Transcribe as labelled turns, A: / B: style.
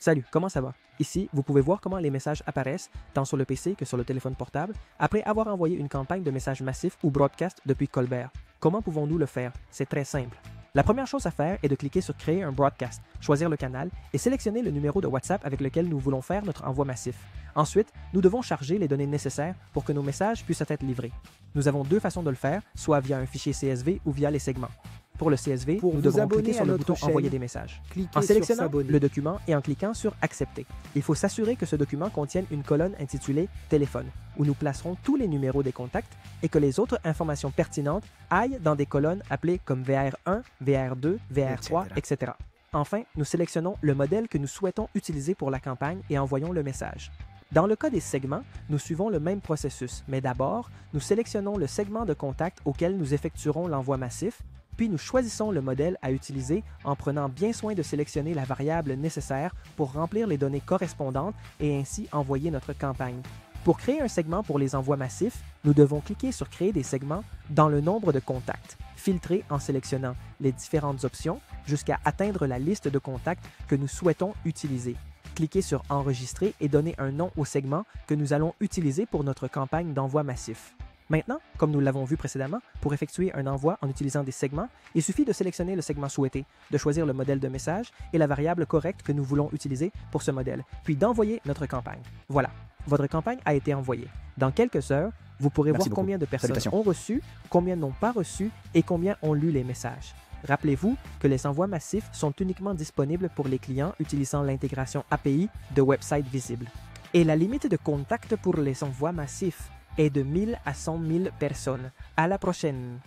A: Salut, comment ça va? Ici, vous pouvez voir comment les messages apparaissent, tant sur le PC que sur le téléphone portable, après avoir envoyé une campagne de messages massifs ou broadcast depuis Colbert. Comment pouvons-nous le faire? C'est très simple. La première chose à faire est de cliquer sur Créer un broadcast, choisir le canal et sélectionner le numéro de WhatsApp avec lequel nous voulons faire notre envoi massif. Ensuite, nous devons charger les données nécessaires pour que nos messages puissent être livrés. Nous avons deux façons de le faire, soit via un fichier CSV ou via les segments. Pour le CSV, nous devrons cliquer sur le bouton « Envoyer des messages » en sélectionnant le document et en cliquant sur « Accepter ». Il faut s'assurer que ce document contienne une colonne intitulée « Téléphone » où nous placerons tous les numéros des contacts et que les autres informations pertinentes aillent dans des colonnes appelées comme VR1, VR2, VR3, etc. Enfin, nous sélectionnons le modèle que nous souhaitons utiliser pour la campagne et envoyons le message. Dans le cas des segments, nous suivons le même processus, mais d'abord, nous sélectionnons le segment de contact auquel nous effectuerons l'envoi massif, puis nous choisissons le modèle à utiliser en prenant bien soin de sélectionner la variable nécessaire pour remplir les données correspondantes et ainsi envoyer notre campagne. Pour créer un segment pour les envois massifs, nous devons cliquer sur « Créer des segments » dans le nombre de contacts, filtrer en sélectionnant les différentes options jusqu'à atteindre la liste de contacts que nous souhaitons utiliser. Cliquez sur « Enregistrer » et donnez un nom au segment que nous allons utiliser pour notre campagne d'envoi massif. Maintenant, comme nous l'avons vu précédemment, pour effectuer un envoi en utilisant des segments, il suffit de sélectionner le segment souhaité, de choisir le modèle de message et la variable correcte que nous voulons utiliser pour ce modèle, puis d'envoyer notre campagne. Voilà, votre campagne a été envoyée. Dans quelques heures, vous pourrez voir combien de personnes ont reçu, combien n'ont pas reçu et combien ont lu les messages. Rappelez-vous que les envois massifs sont uniquement disponibles pour les clients utilisant l'intégration API de Website Visible. Et la limite de contacts pour les envois massifs est de 1000 à 100 000 personnes. À la prochaine!